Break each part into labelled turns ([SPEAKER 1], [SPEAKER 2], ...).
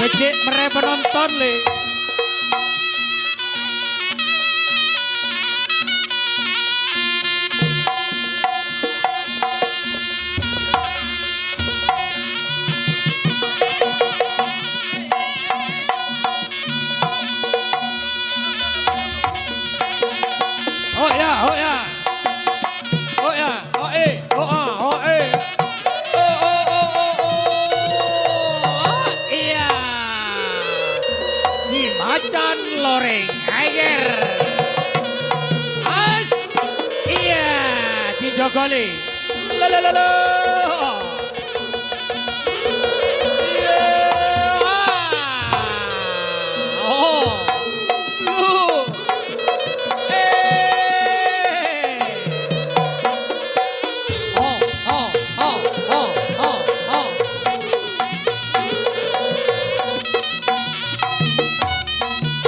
[SPEAKER 1] becik mere penonton le. Oh ya, oh ya. Oh ya, oh oh oh Oh oh oh oh oh. Iya. Si macan loreng ayer. As. Iya, dijogoli. La la la la. Iya. Oh. Lu.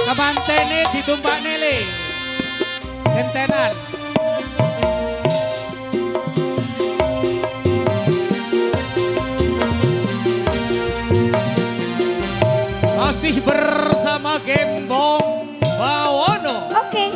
[SPEAKER 1] Kamantene ditumpak nele gentenan masih bersama Gembong Bawono.
[SPEAKER 2] Oke.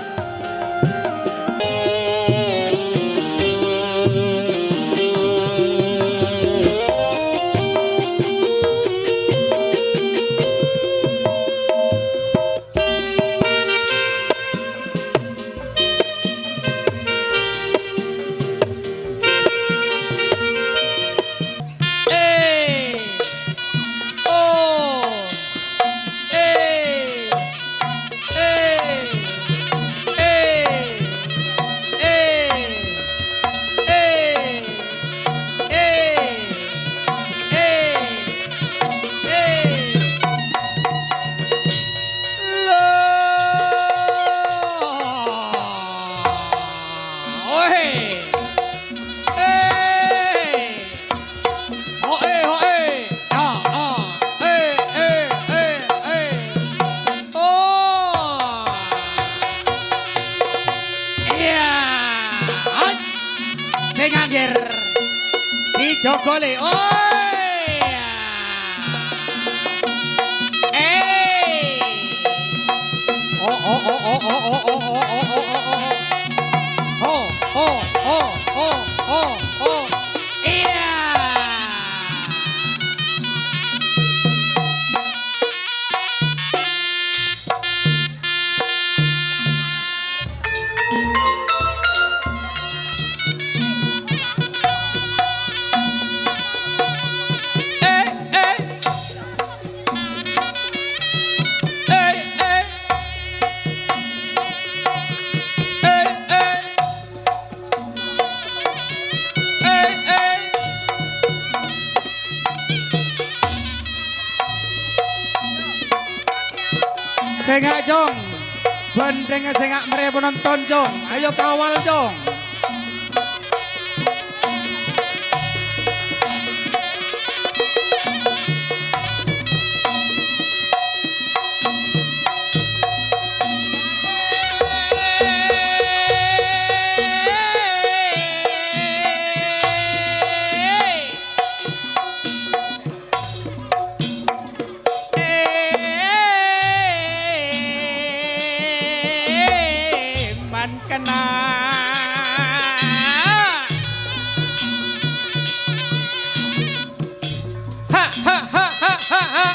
[SPEAKER 2] Sing angger dijogoli. Sengak jong, bandeng sengak mere penonton jong, ayo kawal jong. Kena ha ha ha ha ha ha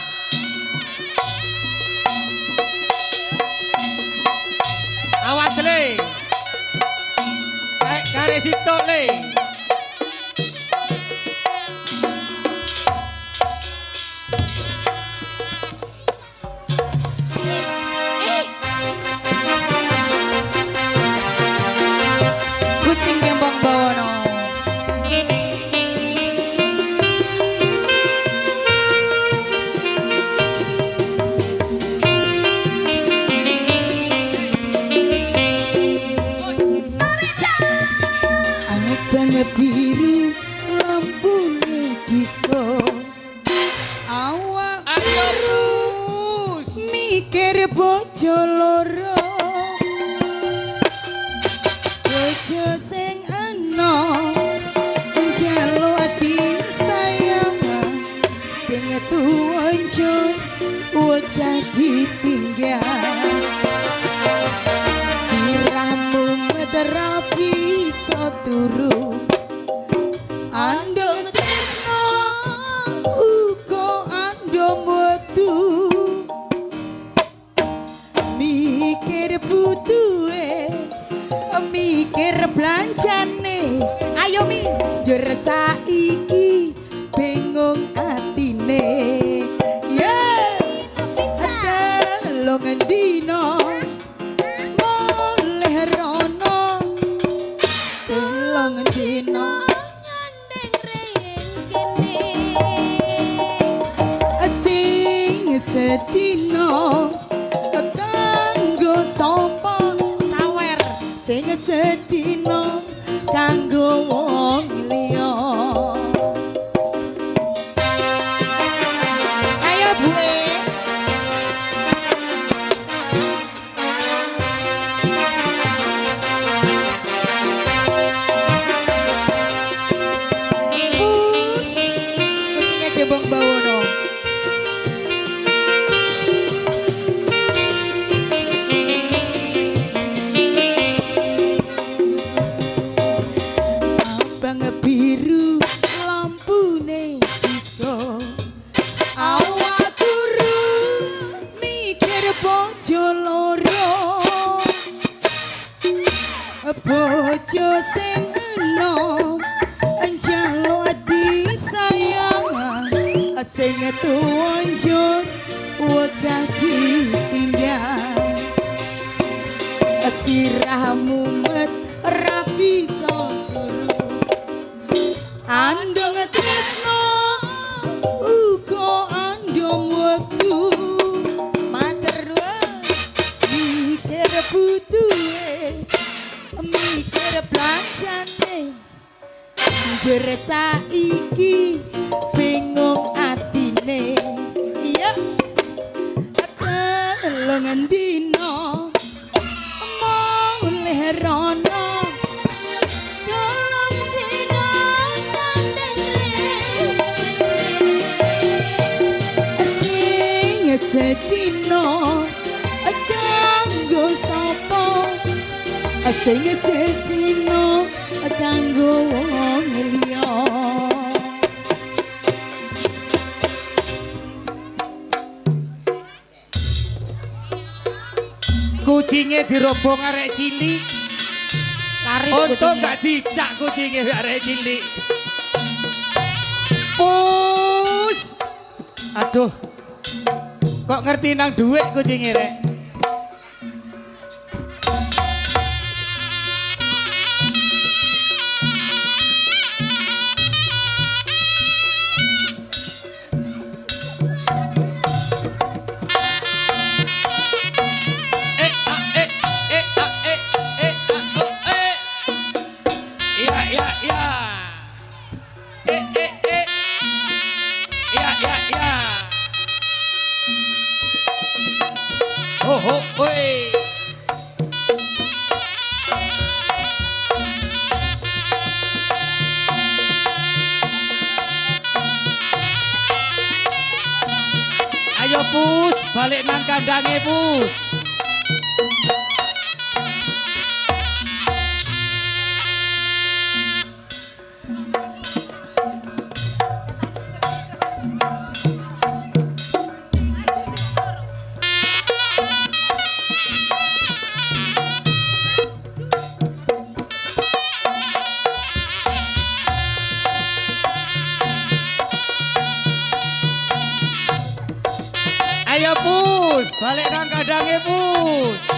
[SPEAKER 2] awas le garis sitok le. Kucing Gembong Bawono. Abangnya biru, lampunya disco. Awak terus mikir bojo loro. Bojo sing enom njaluk ati sayang
[SPEAKER 3] sing tuanjo wegah ditinggal siramu mederapi soturu ando tresno uga ando metu mikir butuhe mikir belanjane ayo mi jer saiki bingung atine ya telo ngendino boleh rono telo ngendino nyandeng reng kene sing sedino kanggo sapa sawer sing sedino kanggo wong liya ayo buwe bus kucingnya gebong bawono biru lampune disco awak turu mikir bojo loro bojo sing enom njaluk disayang sing tuanjur wegah ditinggal siramu met rapi andong tresno uga andong wektu mater mikir butuhe mikir belanjane jer saiki bingung atine iya telo ngendino boleh rono sedino kanggo sapa sing sedino kanggo wong liya
[SPEAKER 2] Kucinge dirobong arek cilik
[SPEAKER 3] laris
[SPEAKER 2] untung gak dicak kucinge arek cilik pus aduh kok ngerti nang duit kucinge rek ho ho oi ayo pus balik nang kandange pus ayo pus balik nang kandange pus